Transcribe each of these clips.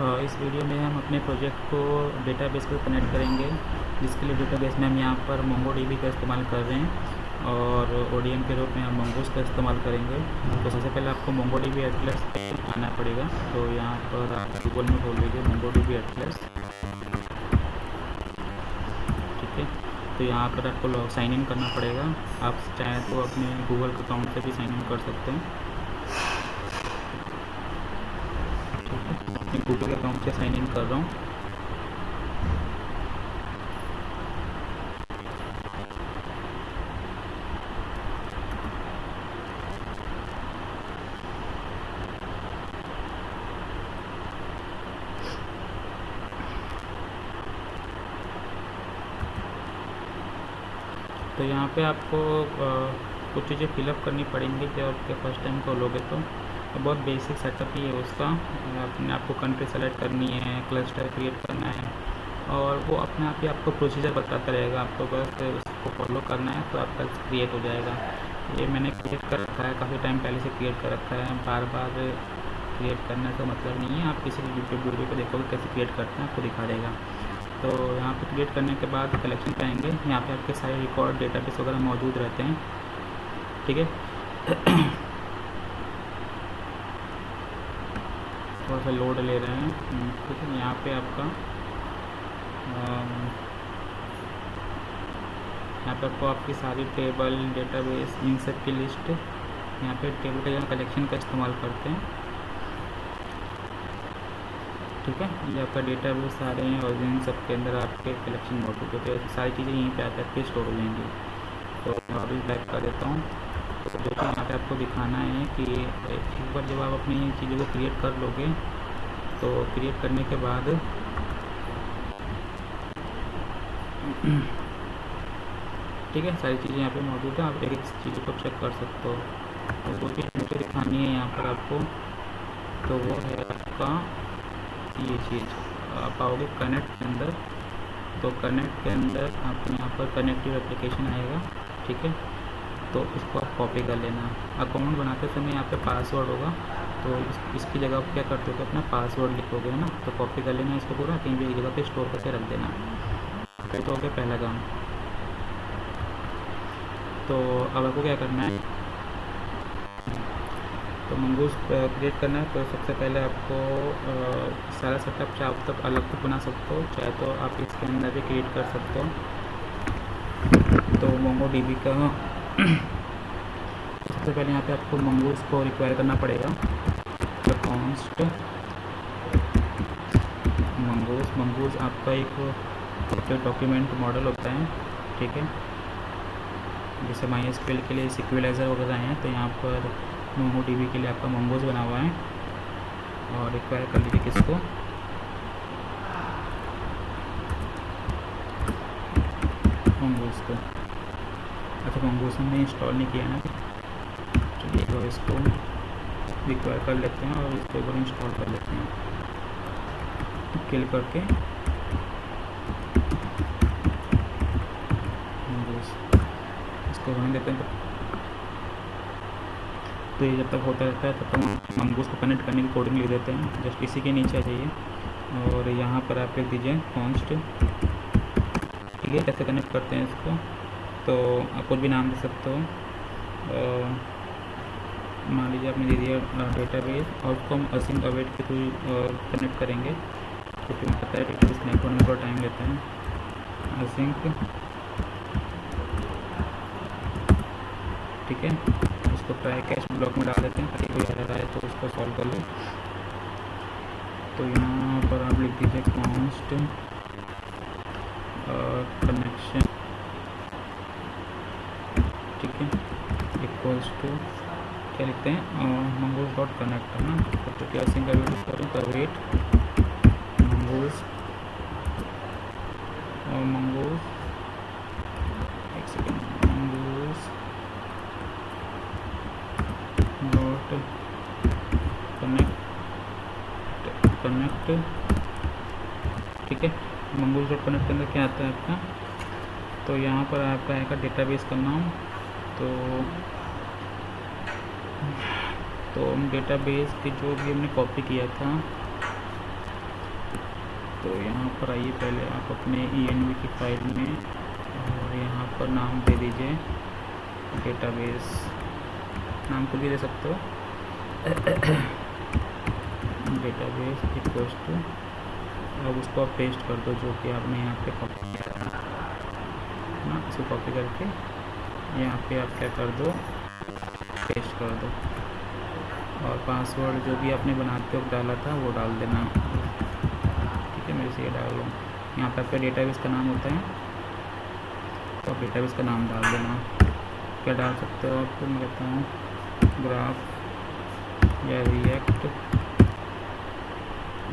इस वीडियो में हम अपने प्रोजेक्ट को डेटाबेस को कनेक्ट करेंगे, जिसके लिए डेटाबेस में हम यहाँ पर मोंगोडीबी का इस्तेमाल कर रहे हैं और ओडीएम के रूप में हम मंगूस का इस्तेमाल करेंगे। तो सबसे पहले आपको मोंगोडीबी एटलस आना पड़ेगा। तो यहाँ पर आप गूगल में खोल लीजिए मोंगोडीबी एटलस, ठीक है। तो यहाँ पर आपको साइन इन करना पड़ेगा। आप चाहें तो अपने गूगल अकाउंट से भी साइन इन कर सकते हैं, मैं गूगल अकाउंट से साइन इन कर रहा हूँ। तो यहाँ पे आपको कुछ चीज़ें फिलअप करनी पड़ेंगी जब आपके फर्स्ट टाइम खोलोगे। तो बहुत बेसिक सेटअप ही है उसका। अपने आपको कंट्री सेलेक्ट करनी है, क्लस्टर क्रिएट करना है और वो अपने आप ही आपको प्रोसीजर बताता रहेगा। आपको बस उसको फॉलो करना है तो आपका क्रिएट हो जाएगा। ये मैंने क्रिएट कर रखा है, काफ़ी टाइम पहले से क्रिएट कर रखा है। बार बार क्रिएट करने का मतलब नहीं है। आप किसी भी यूट्यूब वीडियो को देखोगे कैसे क्रिएट करते हैं, आपको दिखा देगा। तो यहाँ पे क्रिएट करने के बाद कलेक्शन पे आएंगे। यहाँ पे आपके सारे रिकॉर्ड डेटाबेस वगैरह मौजूद रहते हैं, ठीक है। थोड़ा सा लोड ले रहे हैं, ठीक है। यहाँ पे आपका यहाँ पे आपको आपकी सारी टेबल डेटाबेस इन सब की लिस्ट, यहाँ पे टेबल का यहाँ कलेक्शन का इस्तेमाल करते हैं, ठीक है। ये आपका डेटाबेस सारे हैं और इन सब के अंदर आपके कलेक्शन मौजूद होते हैं। सारी चीज़ें यहीं पे आकर के स्टोर हो जाएंगी। तो अभी बैक कर देता हूँ। तो जो कि यहाँ पे आपको दिखाना है कि एक बार जब आप अपनी चीज़ों को क्रिएट कर लोगे तो क्रिएट करने के बाद ठीक है, सारी चीज़ें यहाँ पे मौजूद है। आप एक एक चीज़ों को चेक कर सकते हो। तो वो चीज़ मुझे दिखानी है यहाँ पर आपको, तो वो है आपका ये चीज़। आप आओगे कनेक्ट के अंदर, तो कनेक्ट के अंदर आपको यहाँ पर कनेक्टिव एप्लीकेशन आएगा, ठीक है। तो इसको आप कॉपी कर लेना। अकाउंट बनाते समय यहाँ पे पासवर्ड होगा, तो इसकी जगह आप क्या करते हो कि अपना पासवर्ड लिखोगे, है ना। तो कॉपी कर लेना इसको पूरा, कहीं भी एक जगह पे स्टोर करके रख देना। तो हो गया पहला काम। तो अब आपको क्या करना है, तो मंगूस क्रिएट करना है। तो सबसे पहले आपको सारा सेटअप चाहे तक अलग से बना सकते हो, चाहे तो आप इसके अंदर भी क्रिएट कर सकते हो। तो मोंगोडीबी का सबसे पहले यहाँ पे आपको मंगूस को रिक्वायर करना पड़ेगा। तो कॉन्स्ट मंगूस आपका एक डॉक्यूमेंट मॉडल होता है, ठीक है। जैसे MySQL के लिए सिक्वलाइजर वगैरह हैं, तो यहाँ पर मोंगोडीबी के लिए आपका मंगूस बना हुआ है। और रिक्वायर कर लीजिए किसको, मंगूस को। अच्छा, मंगूस हमने इंस्टॉल नहीं किया ना, चलिए तो इसको रिक्वायर कर लेते हैं और इसको एक बार इंस्टॉल कर लेते हैं। किल करके मंगूस इसको होने देते हैं। तो ये जब तक होता रहता है तब तक मंगूस को कनेक्ट करने की कोडिंग लिख देते हैं। जस्ट इसी के नीचे आ जाइए और यहाँ पर आप लिख दीजिए कॉन्स्ट, ठीक है। कैसे कनेक्ट करते हैं इसको, तो आप कुछ भी नाम दे सकते हो। मान लीजिए आपने दे दिया डेटाबेस, और उसको हम असिंक अवेट के थ्रू कनेक्ट करेंगे, क्योंकि मुझे पता है डेटाबेस कनेक्ट होने में थोड़ा टाइम लेता है। असिंक, ठीक है। इसको ट्राई कैश ब्लॉक में डाल देते हैं ताकि कोई एरर आए तो उसको सॉल्व कर लो। तो यहाँ पर आप लिख दीजिए कॉन्स्ट कनेक्शन, ठीक है, इक्वल्स टू क्या लिखते हैं, मंगूस डॉट कनेक्ट, है ना। तो क्या सिंग का यूज करूँ तो वेट मंगूस और मंगूस, एक सेकेंड, मंगूस डॉट कनेक्ट, ठीक है। मंगूस डॉट कनेक्ट के अंदर क्या आता है आपका, तो यहाँ पर आपका आएगा डेटाबेस का नाम। तो हम डेटाबेस की जो भी हमने कॉपी किया था, तो यहाँ पर आइए, पहले आप अपने env की फाइल में और यहाँ पर नाम दे दीजिए डेटाबेस, नाम को भी दे सकते हो डेटाबेस इक्वल्स टू, अब उसको आप पेस्ट कर दो जो कि आपने यहाँ पे कॉपी किया था ना, इसको कॉपी करके यहाँ पे आप क्या कर दो, पेस्ट कर दो, और पासवर्ड जो भी आपने बनाते वक्त डाला था वो डाल देना। ठीक है, मेरे से ये डाल लो। यहाँ पे आपका डेटाबेस का नाम होता है तो डेटाबेस का नाम डाल देना। क्या डाल सकते हो आप, मैं कहता हूँ ग्राफ या रिएक्ट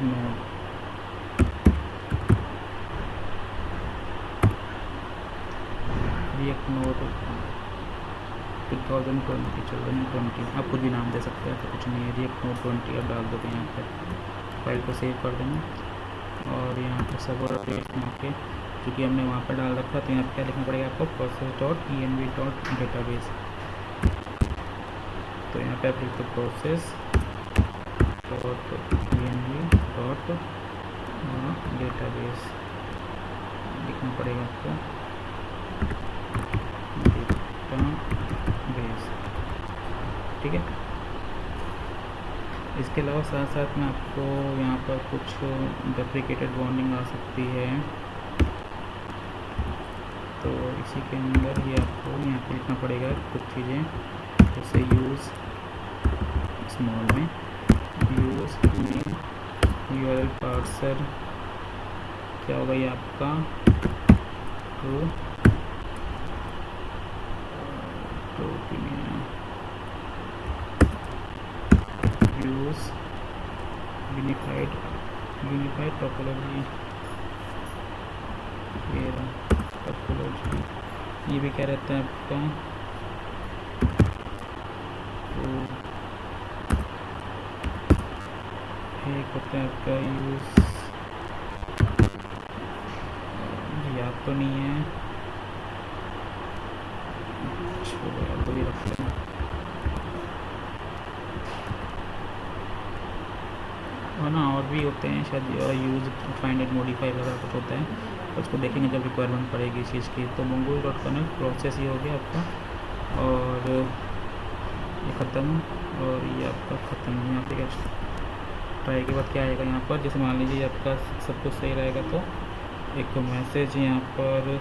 नोड, रिएक्ट नोड 2020 आप कुछ भी नाम दे सकते हैं, तो कुछ नहीं है, रिएक्ट नोड 20 आप डाल दोगे यहाँ पर, फाइल को सेव कर देना और यहाँ पर सर्वर एड्रेस में आके, क्योंकि हमने वहाँ पर डाल रखा तो यहाँ पर क्या लिखना पड़ेगा आपको, process.env.database। तो यहाँ पे आप लिख दो process.env.database लिखना पड़ेगा आपको, डेटाबेस। ठीक है, इसके अलावा साथ साथ में आपको यहाँ पर कुछ डेप्रिकेटेड वार्निंग आ सकती है, तो इसी के अंदर ही आपको यहाँ पे लिखना पड़ेगा कुछ चीज़ें, जैसे यूज़ स्मॉल में यूज़ यूआरएल पार्सर, क्या होगा ये आपका टू यूज़ यूनिफाइड टोपोलॉजी, ये भी क्या रहता है आपका, तो एक होता है आपका यूज़, याद तो नहीं है, तो भी रखते हैं, और ना और भी होते हैं शायद, यूज़ फाइंड एंड मॉडिफाई वगैरह कुछ होता है, तो उसको देखेंगे जब रिक्वायरमेंट पड़ेगी इस चीज़ की। तो mongoose.connect प्रोसेस ये हो गया आपका, और ये ख़त्म, और ये आपका ख़त्म। यहाँ पे ट्राई के बाद क्या आएगा यहाँ पर, जैसे मान लीजिए आपका सब कुछ सही रहेगा तो एक मैसेज यहाँ पर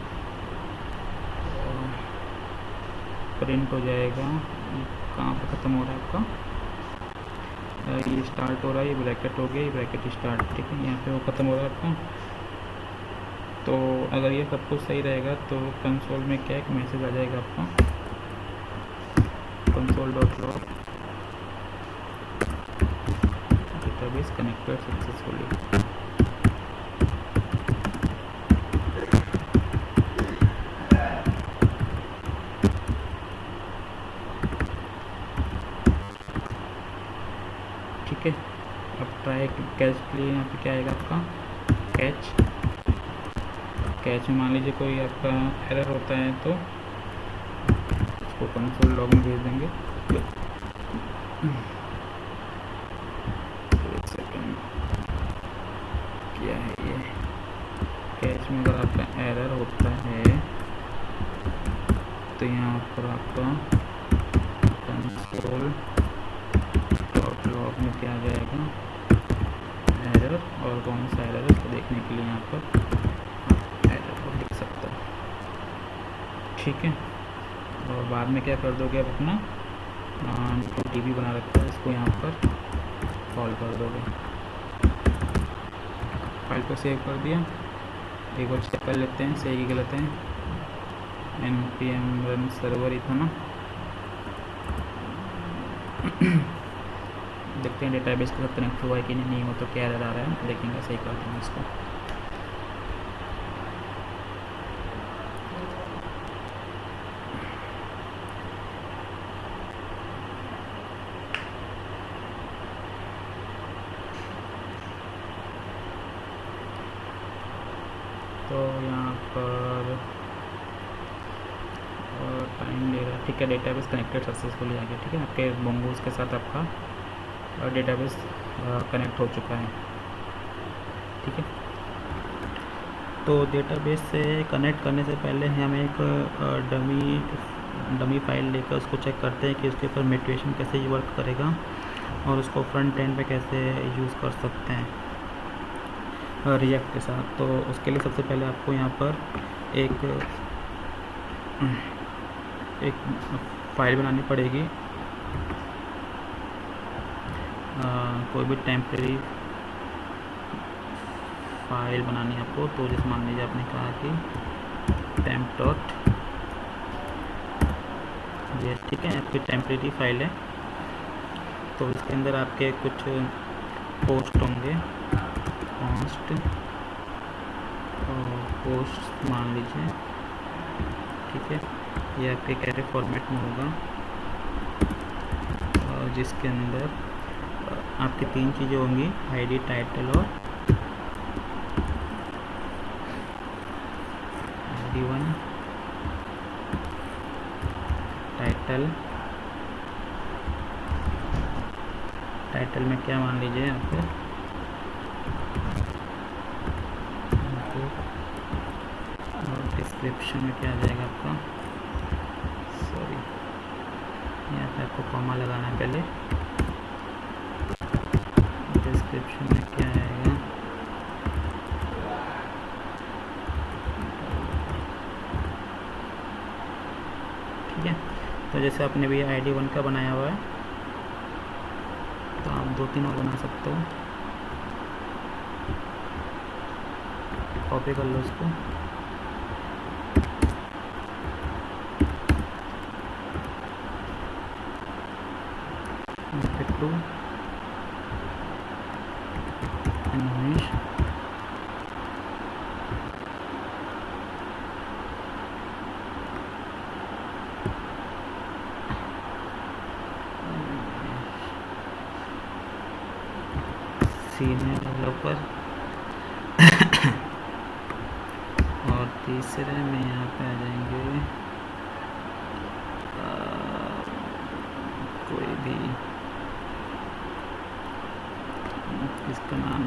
प्रिंट हो जाएगा। कहाँ पर ख़त्म हो रहा है आपका, ये स्टार्ट हो रहा है, ये ब्रैकेट हो गया, ये ब्रैकेट स्टार्ट। ठीक है, यहाँ पे वो ख़त्म हो रहा है आपका। तो अगर ये सब कुछ सही रहेगा तो कंसोल में क्या एक मैसेज आ जाएगा आपका, console.log डेटाबेस कनेक्टेड सक्सेसफुली। ठीक है, अब ट्राई कैच के लिए यहाँ पे क्या आएगा आपका, कैच में मान लीजिए कोई आपका एरर होता है तो उसको कंसोल लॉग में भेज देंगे। एक सेकेंड, क्या है ये, कैच में अगर आपका एरर होता है तो यहाँ पर आपका कंसोल डॉट लॉग में क्या आ जाएगा, एरर, और कौन सा एरर है उसको देखने के लिए यहाँ पर एरर को लिख सकता है। ठीक है, और बाद में क्या कर दोगे, आप अपना जो टीवी बना रखा है इसको यहाँ पर कॉल कर दोगे। फाइल को सेव कर दिया, एक बार चेक कर लेते हैं सही कि गलत है। npm run सर्वर ही था ना देखते हैं डेटाबेस के साथ कनेक्ट हुआ है कि नहीं हो, तो क्या एरर आ रहा है देखेंगे, सही करते हैं इसको। तो यहाँ पर टाइम ले रहा है। ठीक है, डेटाबेस कनेक्टेड सक्सेसफुली आ गया। ठीक है, आपके mongoose के साथ आपका डेटाबेस कनेक्ट हो चुका है। ठीक है, तो डेटाबेस से कनेक्ट करने से पहले हम एक डमी फाइल लेकर उसको चेक करते हैं कि उसके ऊपर मोटिवेशन कैसे वर्क करेगा और उसको फ्रंट एंड पे कैसे यूज़ कर सकते हैं रिएक्ट के साथ। तो उसके लिए सबसे पहले आपको यहाँ पर एक फाइल बनानी पड़ेगी, कोई भी टेम्प्रेरी फाइल बनानी है आपको। तो जैसे मान लीजिए आपने कहा कि temp.js, ठीक है, आपकी टेम्प्रेरी फाइल है। तो इसके अंदर आपके कुछ पोस्ट होंगे, पोस्ट मान लीजिए, ठीक है। ये आपके कैरे फॉर्मेट में होगा, जिसके अंदर आपकी 3 चीज़ें होंगी, आईडी, टाइटल और ID1 टाइटल में क्या मान लीजिए आपको और डिस्क्रिप्शन में क्या आ जाएगा आपका, सॉरी यहाँ पे आपको कॉमा लगाना है पहले। डिस्क्रिप्शन में क्या आएगा, ठीक है। तो जैसे आपने भी ID1 का बनाया हुआ है, तो आप 2-3 और बना सकते हो। कॉपी कर लो इसको, टू इंग्लिश, सीनियर डेवलपर और तीसरे में यहाँ पे आ जाएंगे कोई भी, इसका नाम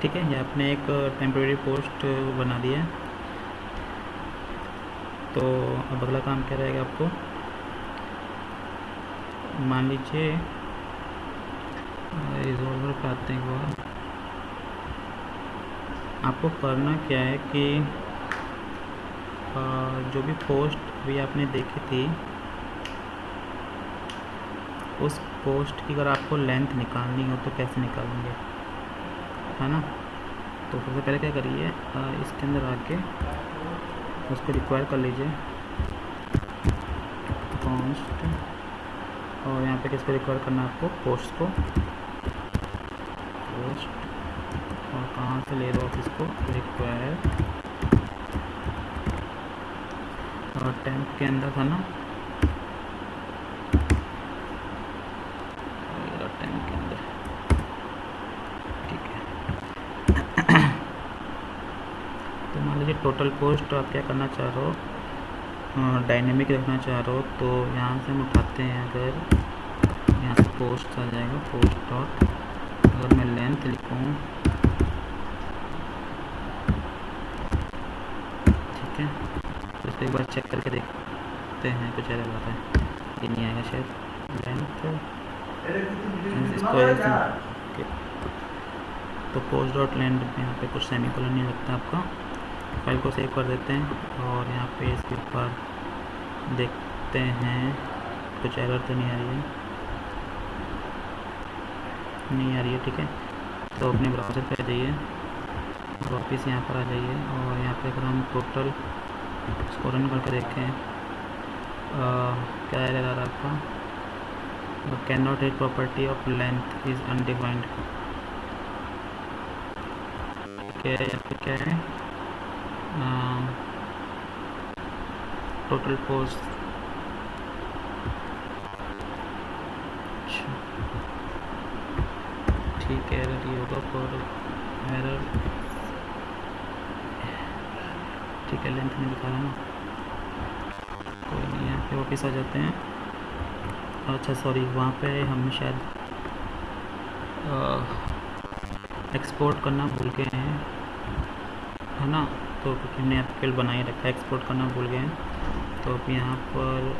ठीक है। ये आपने एक टेम्प्रेरी पोस्ट बना दिया है। तो अब अगला काम क्या रहेगा आपको, मान लीजिए रिजॉल्वर पे आते हैं एक बार। आपको करना क्या है कि जो भी पोस्ट भी आपने देखी थी, उस पोस्ट की अगर आपको लेंथ निकालनी हो तो कैसे निकालेंगे, है ना। तो सबसे पहले क्या करिए, इसके अंदर आके उसको रिक्वायर कर लीजिए कॉन्स्ट, और यहाँ पे किसको रिक्वायर करना है आपको, पोस्ट को, पोस्ट, और कहाँ से ले रहे हो आप इसको, रिक्वायर, और टेम्प के अंदर था ना, टेम्प के अंदर, ठीक है। तो मान लीजिए टोटल पोस्ट आप क्या करना चाह रहे हो, डायनेमिक रखना चाह रहे हो, तो यहाँ से हम उठाते हैं, अगर यहाँ से पोस्ट आ जाएगा, पोस्ट डॉट, अगर मैं लेंथ लिखूँ, ठीक है, तो इसको एक बार चेक करके देखते हैं, कुछ एरर आता है, ये नहीं आएगा शायद, लेंथ इसको, तो पोस्ट डॉट लेंथ में यहाँ पे कुछ सेमीकोलन नहीं लगता आपका। फाइल को सेव कर देते हैं और यहाँ पे इसके ऊपर देखते हैं कुछ एरर तो नहीं आ रही है, ठीक है। तो अपने ब्राउज़र पे आ जाइए, वापस यहाँ पर आ जाइए, और यहाँ पे अगर हम टोटल इसको रन करके देखें, क्या एरर आ रहा है आपका, can not read property of length is undefined, यहाँ पे क्या है, टोटल पोस्ट, ठीक है, एरर ये होगा, फॉर एरर ठीक है, लेंथ नहीं दिखा रहा ना, कोई नहीं। यहाँ पे वापस आ जाते हैं। अच्छा सॉरी, वहाँ पे हम शायद एक्सपोर्ट करना भूल गए हैं, है ना। तो क्योंकि हमने यहाँ फील्ड बना ही रखा है, एक्सपोर्ट करना भूल गए हैं। तो अब यहाँ पर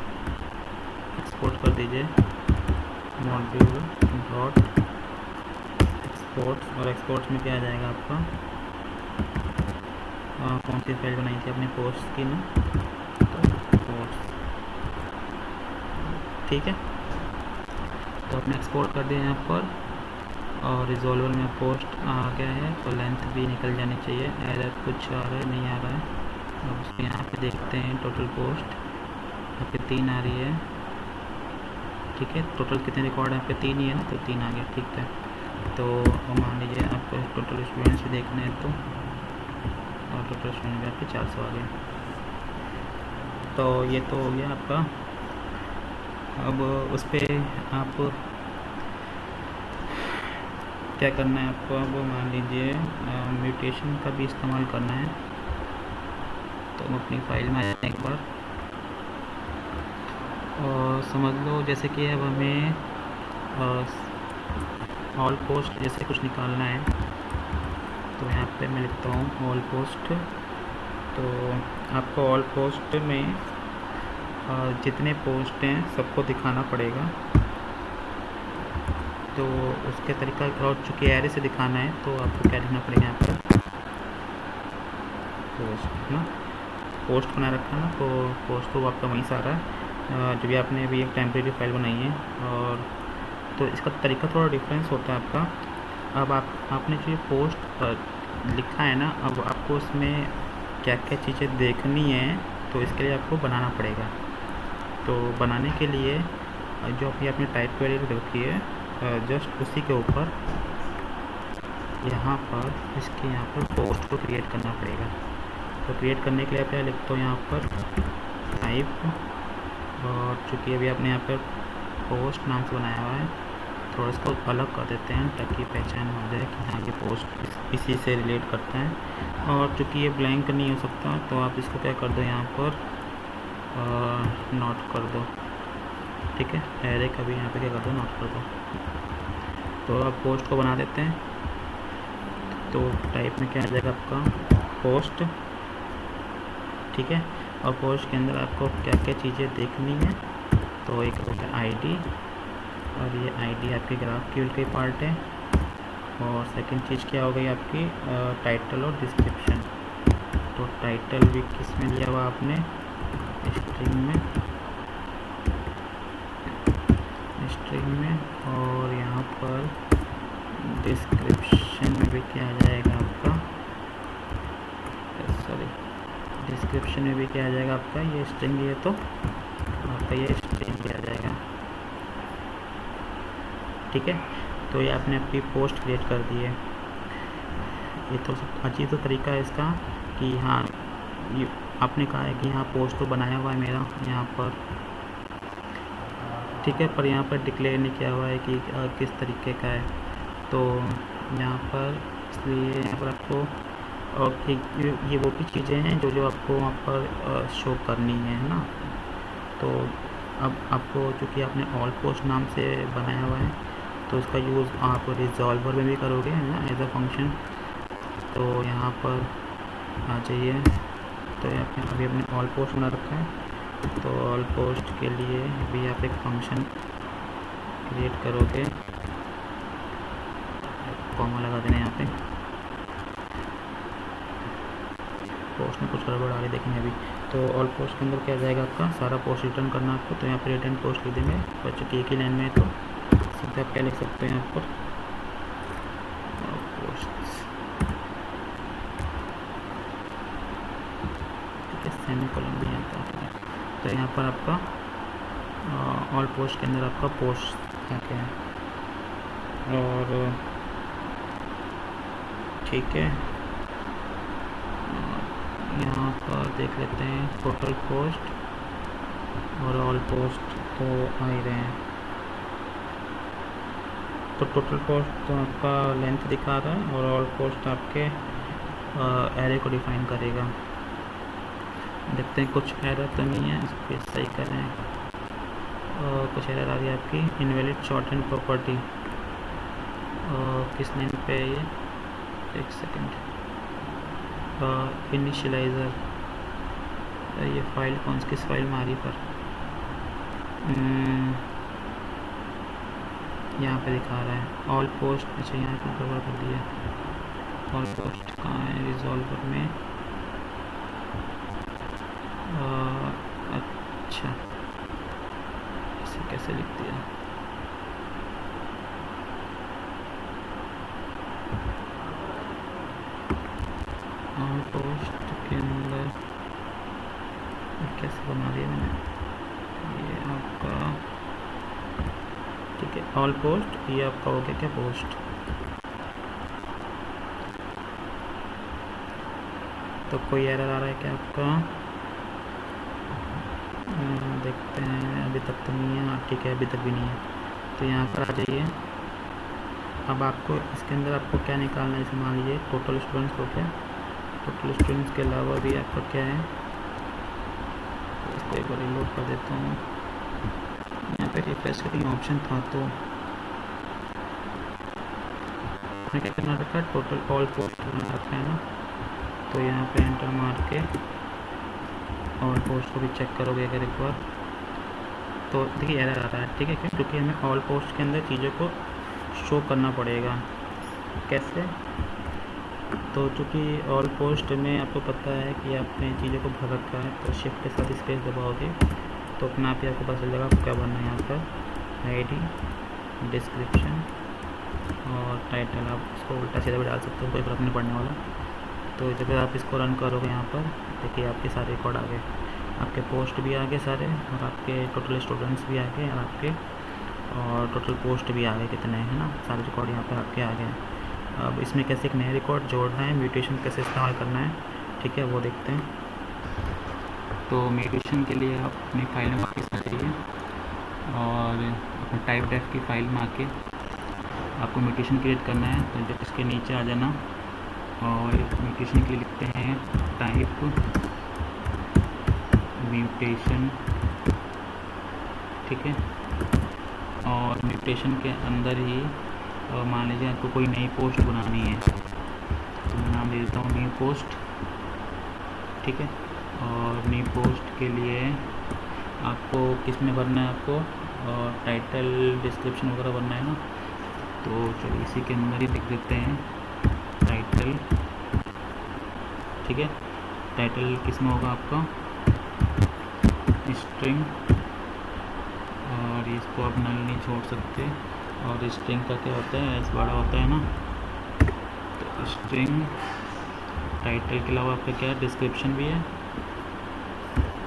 एक्सपोर्ट कर दीजिए मॉड्यूल डॉट एक्सपोर्ट, और एक्सपोर्ट में क्या आ जाएगा आपका, कौन सी फाइल बनाई थी अपने पोस्ट की ना, तो पोस्ट, ठीक है। तो आपने एक्सपोर्ट कर दिया यहाँ पर, और रिजॉल्वर में पोस्ट आ गया है, तो लेंथ भी निकल जानी चाहिए। एरर कुछ आ रहा है, नहीं आ रहा है। अब उसको यहाँ पे देखते हैं, टोटल पोस्ट यहाँ पे 3 आ रही है, ठीक है। टोटल कितने रिकॉर्ड है यहाँ पे, 3 ही है ना, तो 3 आ गया, ठीक है। तो मान लीजिए आपको टोटल स्टूडेंट्स भी देखने हैं, तो और टोटल स्टूडेंट भी आपके 400 आ गया। तो ये तो हो गया आपका। अब उस पर आप क्या करना है आपको, अब मान लीजिए म्यूटेशन का भी इस्तेमाल करना है। तो हम अपनी फाइल में आए एक बार, और समझ लो जैसे कि अब हमें ऑल पोस्ट जैसे कुछ निकालना है, तो यहाँ पे मैं लिखता हूँ ऑल पोस्ट। तो आपको ऑल पोस्ट में जितने पोस्ट हैं सबको दिखाना पड़ेगा। तो उसके तरीका, और चूँकि एरे से दिखाना है तो आपको क्या लिखना पड़ेगा यहाँ पर, पोस्ट ना, पोस्ट बना रखा है ना, तो पोस्ट तो आपका वहीं से आ रहा है, जो भी आपने अभी एक टेम्परेरी फाइल बनाई है। और तो इसका तरीका थोड़ा डिफरेंस होता है आपका। अब आपने जो ये पोस्ट लिखा है ना, अब आपको उसमें क्या क्या चीज़ें देखनी है, तो इसके लिए आपको बनाना पड़ेगा। तो बनाने के लिए जो अभी आपने टाइप क्वेरी रखी है, जस्ट उसी के ऊपर यहाँ पर इसके यहाँ पर पोस्ट को क्रिएट करना पड़ेगा। तो क्रिएट करने के लिए आप क्या लिखते हो यहाँ पर टाइप, और चूँकि अभी आपने यहाँ पर पोस्ट नाम से बनाया हुआ है, थोड़ा इसको अलग कर देते हैं ताकि पहचान हो जाए कि हाँ ये पोस्ट इसी से रिलेट करता है। और चूँकि ये ब्लैंक नहीं हो सकता, तो आप इसको क्या कर दो यहाँ पर नोट कर दो, ठीक है। एरे का भी यहाँ पे क्या कर दो, नोट कर दो। तो अब पोस्ट को बना देते हैं। तो टाइप में क्या आ जाएगा आपका पोस्ट, ठीक है। और पोस्ट के अंदर आपको क्या क्या चीज़ें देखनी है, तो एक होगा आईडी, और ये आईडी आपके ग्राफक्यूल के पार्ट है। और सेकंड चीज़ क्या हो गई आपकी टाइटल और डिस्क्रिप्शन। तो टाइटल भी किस में लिया हुआ आपने, स्ट्रिंग में, और यहाँ पर डिस्क्रिप्शन में भी क्या आ जाएगा आपका, सॉरी, डिस्क्रिप्शन में भी क्या आ जाएगा आपका, ये स्ट्रिंग है तो आपका ये स्ट्रिंग भी आ जाएगा, ठीक है। तो ये आपने अपनी पोस्ट क्रिएट कर दी है। ये तो अजीब तो तरीका है इसका कि हाँ, ये आपने कहा है कि हाँ पोस्ट तो बनाया हुआ है मेरा यहाँ पर, ठीक है, पर यहाँ पर डिक्लेयर नहीं किया हुआ है कि किस तरीके का है। तो यहाँ पर इसलिए यहाँ पर आपको, और ये वो भी चीज़ें हैं जो आपको वहाँ पर शो करनी है ना। तो अब आपको चूँकि आपने ऑल पोस्ट नाम से बनाया हुआ है, तो उसका यूज़ आप रिजॉल्वर में भी करोगे ना एज अ फंक्शन। तो यहाँ पर आ जाइए, तो यहाँ पे अभी अपने ऑल पोस्ट बना रखा है, तो ऑल पोस्ट के लिए भी आप एक फंक्शन क्रिएट करोगे, कॉमा लगा देना यहाँ पे। पोस्ट में कुछ गड़बड़ आ रही देखेंगे अभी। तो ऑल पोस्ट के अंदर क्या जाएगा आपका, सारा पोस्ट रिटर्न करना आपको, तो यहाँ पे रिटर्न पोस्ट लिख देंगे। तो चूँकि एक ही लाइन में है, तो सीधे आप क्या लिख सकते हैं यहाँ पर पोस्ट, ठीक है, सेमीकोलन भी आता है। तो यहाँ पर आपका ऑल पोस्ट के अंदर आपका पोस्ट आ गया है, और ठीक है। यहाँ पर देख लेते हैं टोटल पोस्ट और ऑल पोस्ट तो आ ही रहे हैं। तो टोटल पोस्ट तो आपका लेंथ दिखा रहा है, और ऑल पोस्ट आपके एरे को डिफाइन करेगा। देखते हैं कुछ एरर तो नहीं है, इसको सही करें। कुछ एरर आ रही है आपकी, इनवैलिड शॉर्ट एंड प्रॉपर्टी। किस लाइन पे है ये, एक सेकंड। इनिशियलाइज़र, ये फाइल किस फाइल में आ रही पर, यहाँ पे दिखा रहा है ऑल पोस्ट। अच्छा यहाँ पे गड़बड़ कर दिया, ऑल पोस्ट कहाँ है रिजॉल्वर में। अच्छा इसे कैसे लिख दिया, ऑल पोस्ट के अंदर कैसे बना दिया मैंने, ये आपका ठीक है ऑल पोस्ट, ये आपका हो गया क्या पोस्ट। तो कोई एरर आ रहा है क्या आपका, देखते हैं। अभी तक तो नहीं है, हाँ ठीक है अभी तक भी नहीं है। तो यहाँ पर आ जाइए। अब आपको इसके अंदर आपको क्या निकालना है, जैसे मान लीजिए टोटल स्टूडेंट्स हो गया, टोटल स्टूडेंट्स के अलावा भी आपका क्या है, इसको एक बार रिलोड कर देता हूँ। यहाँ पे रिफ्रेश करेंगे, ऑप्शन था तो हमें क्या करना रखा है, टोटल ऑल पोस्ट करना रखा है ना। तो यहाँ पे एंटर मार के ऑल पोस्ट को भी चेक करोगे अगर एक बार, तो देखिए एरर आ रहा है, ठीक है क्यों, क्योंकि हमें ऑल पोस्ट के अंदर चीज़ों को शो करना पड़ेगा। कैसे, तो चूँकि ऑल पोस्ट में आपको पता है कि आपने चीज़ों को भर रखा है, तो शिफ्ट के साथ स्पेस दबाओगे तो अपने आप ही आपको पता चल जाएगा आपको क्या भरना है। यहाँ पर आईडी, डिस्क्रिप्शन और टाइटल, आप इसको उल्टा सीधा भी डाल सकते हो, कोई फर्क नहीं पड़ने वाला। तो जब आप इसको रन करोगे यहाँ पर देखिए आपके सारे रिकॉर्ड आ गए, आपके पोस्ट भी आ गए सारे, और आपके टोटल स्टूडेंट्स भी आ गए, और आपके और टोटल पोस्ट भी आ गए कितने हैं ना, सारे रिकॉर्ड यहाँ पर आपके आ गए। अब इसमें कैसे एक नया रिकॉर्ड जोड़ना है, म्यूटेशन कैसे इस्तेमाल करना है, ठीक है वो देखते हैं। तो म्यूटेशन के लिए आप अपनी फाइल में वापस आ जाइए और अपने टाइप डेफ की फाइल में आके आपको म्यूटेशन क्रिएट करना है। तो जब इसके नीचे आ जाना और म्यूटेशन के लिए लिखते हैं टाइप म्यूटेशन, ठीक है। और म्यूटेशन के अंदर ही मान लीजिए आपको कोई नई पोस्ट बनानी है, तो मैं नाम दे देता हूँ न्यू पोस्ट, ठीक है। और न्यू पोस्ट के लिए आपको किस में भरना है, आपको टाइटल डिस्क्रिप्शन वगैरह भरना है ना। तो चलिए इसी के अंदर ही लिख देते हैं टाइटल, ठीक है। टाइटल किस में होगा आपका स्ट्रिंग, और इसको आप नल नहीं छोड़ सकते। और स्ट्रिंग का क्या होता है, एस बड़ा होता है ना, तो स्ट्रिंग टाइटल के अलावा आपका क्या है, डिस्क्रिप्शन भी है।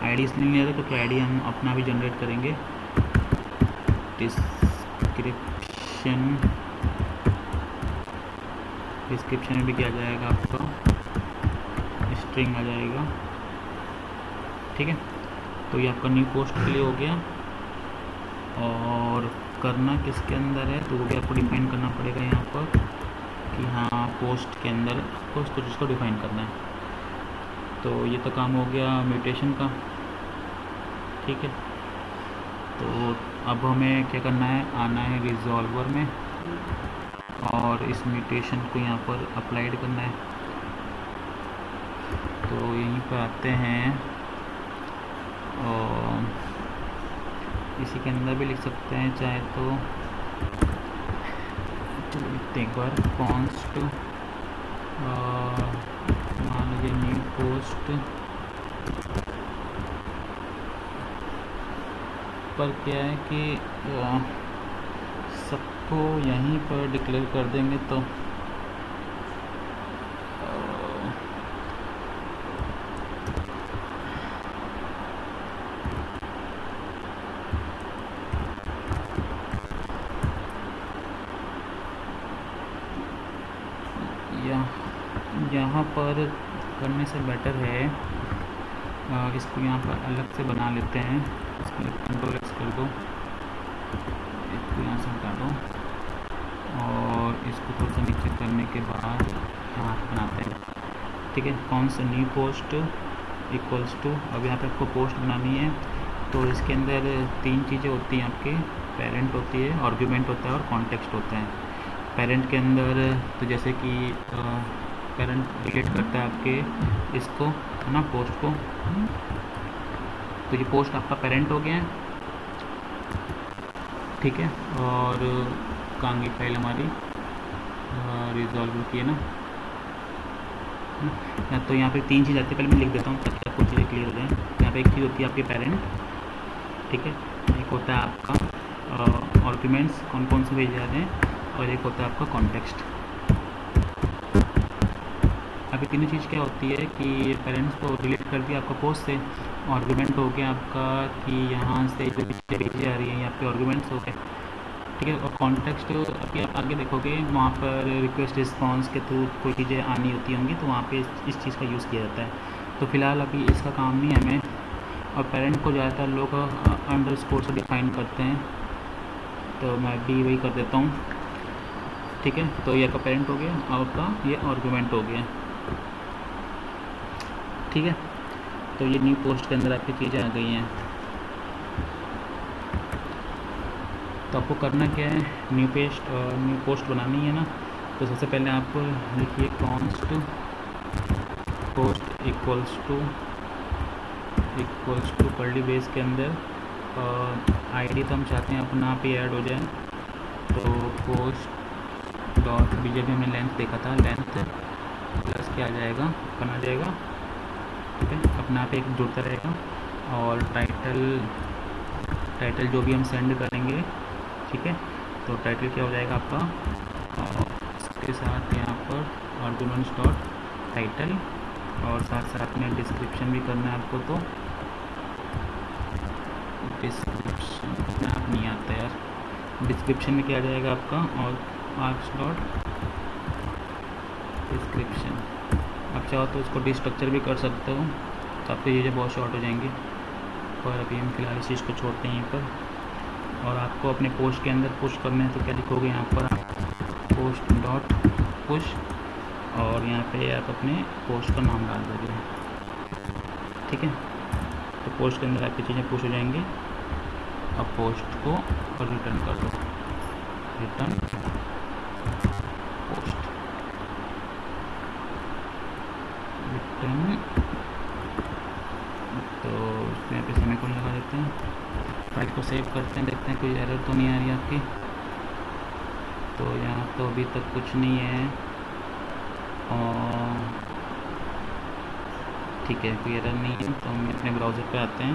आईडी इसलिए नहीं आता क्योंकि आईडी हम अपना भी जनरेट करेंगे। डिस्क्रिप्शन में भी क्या जाएगा, आपका स्ट्रिंग आ जाएगा, ठीक है। तो ये आपका न्यू पोस्ट के लिए हो गया। और करना किसके अंदर है, तो वो भी आपको डिफाइन करना पड़ेगा यहाँ पर कि हाँ पोस्ट के अंदर आपको उसको जिसको डिफाइन करना है। तो ये तो काम हो गया म्यूटेशन का, ठीक है। तो अब हमें क्या करना है, आना है रिजॉल्वर में और इस म्यूटेशन को यहाँ पर अप्लाइड करना है। तो यहीं पर आते हैं और इसी के अंदर भी लिख सकते हैं चाहे तो, चलिए लिखते हैं एक बार कॉन्स्ट, मान लीजिए न्यू पोस्ट पर क्या है कि सबको यहीं पर डिक्लेयर कर देंगे तो यहाँ पर करने से बेटर है इसको यहाँ पर अलग से बना लेते हैं। इसको कंट्रोल एक्स कर दो, इसको यहाँ से हटा दो और इसको थोड़ा सा नीचे करने के बाद यहाँ बनाते हैं, ठीक है। कौन सा न्यू पोस्ट इक्वल्स टू, अब यहाँ पे आपको पोस्ट बनानी है तो इसके अंदर 3 चीज़ें होती हैं आपके, पेरेंट होती है, आर्गुमेंट होता है और कॉन्टेक्स्ट होता है। पेरेंट के अंदर तो जैसे कि पेरेंट डिलीट करता है आपके इसको, है ना, पोस्ट को, तो ये पोस्ट आपका पेरेंट हो गया है, ठीक है। और कहाँ गई फाइल हमारी, रिजॉल्व की है ना। तो यहाँ पे 3 चीज़ आती है, पहले मैं लिख देता हूँ ताकि आपको चीज़ें क्लियर हो जाए। यहाँ पे एक चीज़ होती है आपकी पेरेंट, ठीक है, एक होता है आपका आर्गुमेंट्स कौन कौन से भेजे जाते हैं, और एक होता है आपका कॉन्टेक्स्ट। अभी तीनों चीज़ क्या होती है कि पेरेंट्स को डिलीट कर दिया आपका पोस्ट से, आर्गुमेंट हो गया आपका कि यहाँ से जो चीज़ें भेजी आ रही हैं यहाँ पे आर्गुमेंट्स हो गए, ठीक है। और कॉन्टेक्स्ट अभी आप आगे देखोगे वहाँ पर रिक्वेस्ट रिस्पॉन्स के थ्रू कोई चीज़ें आनी होती होंगी तो वहाँ पे इस चीज़ का यूज़ किया जाता है। तो फ़िलहाल अभी इसका काम नहीं है हमें, और पेरेंट को ज़्यादातर लोग अंडरस्कोर से डिफाइन करते हैं, तो मैं भी वही कर देता हूँ, ठीक है। तो ये आपका पेरेंट हो गया, आपका ये आर्गुमेंट हो गया, ठीक है। तो ये न्यू पोस्ट के अंदर आपकी चीज़ें आ गई हैं। तो आपको करना क्या है, न्यू पोस्ट बनानी है ना। तो सबसे पहले आप लिखिए const post equals to curly brace के अंदर आईडी तो हम चाहते हैं अपना आप ही ऐड हो जाए, तो पोस्ट डॉट बीजे में हमने लेंथ देखा था, लेंथ प्लस क्या आ जाएगा, अपन आ जाएगा, ठीक है, अपना आप एक जुड़ता रहेगा। और टाइटल जो भी हम सेंड करेंगे, ठीक है, तो टाइटल क्या हो जाएगा आपका, और इसके साथ यहाँ पर आर्गुमेंट्स डॉट टाइटल, और साथ में डिस्क्रिप्शन भी करना है आपको, तो डिस्क्रिप्शन आप नहीं आता यार, डिस्क्रिप्शन में क्या आ जाएगा आपका, और मार्क्स डॉट डिस्क्रिप्शन। आप चाहो तो इसको डिस्ट्रक्चर भी कर सकते हो, तो आपकी चीज़ें बहुत शॉर्ट हो जाएंगी, पर अभी हम फिलहाल इस चीज़ को छोड़ते हैं यहीं पर। और आपको अपने पोस्ट के अंदर पुश करना है तो क्या लिखोगे यहाँ पर, आप पोस्ट डॉट पुश, और यहाँ पे आप अपने पोस्ट का नाम डाल दोगे, ठीक है। तो पोस्ट के अंदर आपकी चीज़ें पुश हो जाएंगी। अब पोस्ट को रिटर्न कर दो, रिटर्न पोस्ट, रिटर्न। तो इसमें यहाँ पे सेमीकोलन लगा देते हैं, फाइल को सेव करते हैं, देखते हैं कोई एरर तो नहीं आ रही आपकी। तो यहाँ तो अभी तक कुछ नहीं है, और ठीक है, कोई एरर नहीं है। तो हम अपने ब्राउज़र पे आते हैं,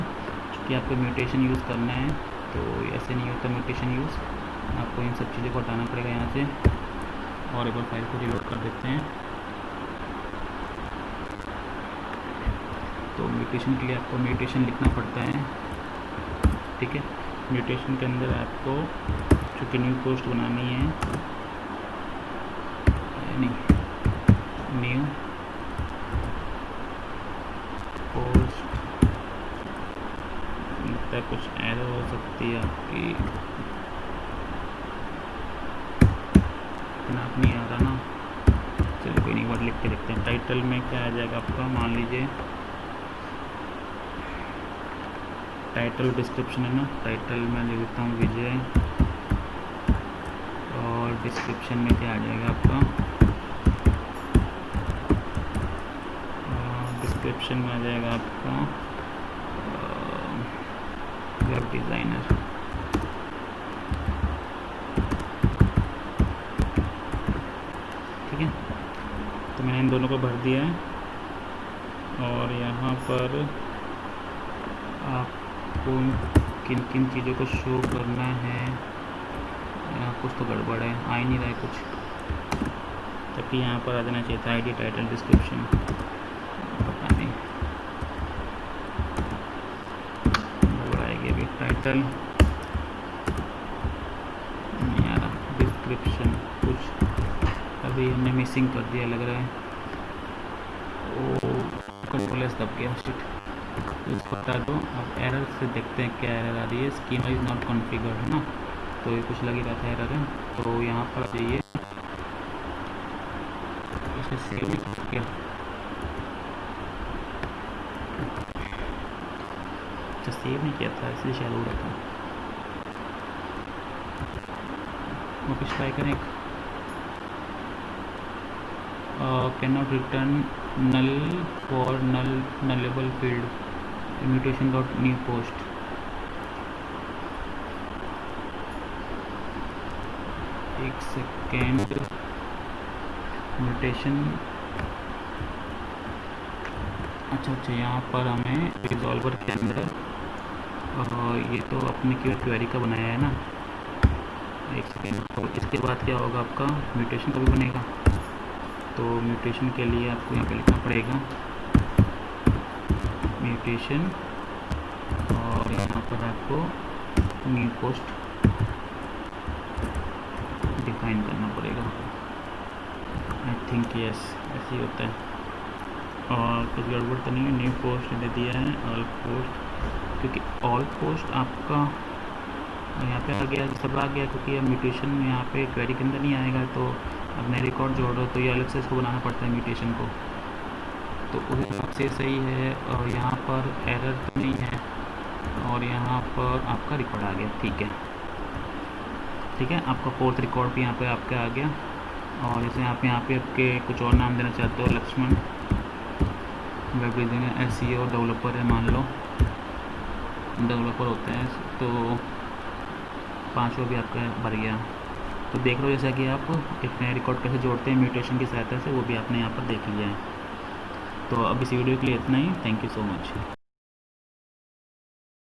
क्योंकि आपको म्यूटेशन यूज़ करना है, तो ऐसे नहीं होता म्यूटेशन यूज़, आपको इन सब चीज़ों को हटाना पड़ेगा यहाँ से। और एक बार फाइल को रिलोड कर देते हैं। तो म्यूटेशन के लिए आपको म्यूटेशन लिखना पड़ता है, ठीक है। म्यूटेशन के अंदर आपको चूँकि न्यू पोस्ट बनानी है, न्यू पोस्ट, लगता है कुछ एरर हो सकती है आपकी, इतना आप नहीं आ रहा ना, चलिए कोई नहीं, वर्ड लिख के देखते हैं। टाइटल में क्या आ जाएगा आपका, मान लीजिए टाइटल डिस्क्रिप्शन है ना, टाइटल में लिख देता हूँ विजय, और डिस्क्रिप्शन में क्या आ जाएगा आपका, डिस्क्रिप्शन में आ जाएगा आपका वेब डिज़ाइनर, ठीक है। तो मैंने इन दोनों को भर दिया है, और यहाँ पर आपको किन किन चीज़ों को शो करना है, यहाँ कुछ तो गड़बड़ है, आ ही नहीं रहा है कुछ, तभी यहाँ पर आ जाना चाहिए था आईडी टाइटल डिस्क्रिप्शन, पता नहीं गड़बड़ आएगी अभी। टाइटल नहीं आ रहा, डिस्क्रिप्शन कुछ अभी हमने मिसिंग कर दिया लग रहा है, ओ कंट्रोल एस दब गया, शिट, इसको हटा दो। अब एरर से देखते हैं क्या एरर आ रही है, स्कीमा इज़ नॉट कॉन्फ़िगर्ड है ना, तो ये कुछ लग ही रहा था एरर है। तो यहाँ पर जाइए, इसे सेव किया, अच्छा सेव नहीं किया था इसलिए शायद हो रहा था। वापस ट्राई करें। Can not return null for nullable field mutation dot new post. एक सेकेंड। म्यूटेशन, अच्छा यहाँ पर हमें रिजॉल्वर के अंदर ये तो अपने क्वेरी का बनाया है ना। एक सेकेंड। तो इसके बाद क्या होगा, आपका म्यूटेशन का भी बनेगा। तो म्यूटेशन के लिए आपको यहाँ पे लिखना पड़ेगा म्यूटेशन, और यहाँ पर आपको न्यू पोस्ट डिफाइन करना पड़ेगा। आई थिंक यस ऐसे ही होता है। और कुछ गड़बड़ तो नहीं है। न्यू पोस्ट दे दिया है, ऑल पोस्ट, क्योंकि ऑल पोस्ट आपका यहाँ पे आ गया, सब आ गया, क्योंकि अब म्यूटेशन यहाँ पे क्वेरी के अंदर नहीं आएगा। तो अब नए रिकॉर्ड जोड़ रहा तो ये अलग से इसको बनाना पड़ता है म्यूटेशन को। तो उस हिसाब से सही है। और यहाँ पर एरर तो नहीं है, और यहाँ पर आपका रिकॉर्ड आ गया। ठीक है, आपका फोर्थ रिकॉर्ड भी यहाँ पे आपका आ गया। और जैसे आप यहाँ पे आपके कुछ और नाम देना चाहते हो, Lakshman web designer, SEO developer है, मान लो डेवलपर होते हैं, तो 5वां भी आपका भर गया। तो देख लो जैसा कि आप एक नया रिकॉर्ड कैसे जोड़ते हैं म्यूटेशन की सहायता से, वो भी आपने यहाँ पर देख लिया है। तो अब इस वीडियो के लिए इतना ही। Thank you so much.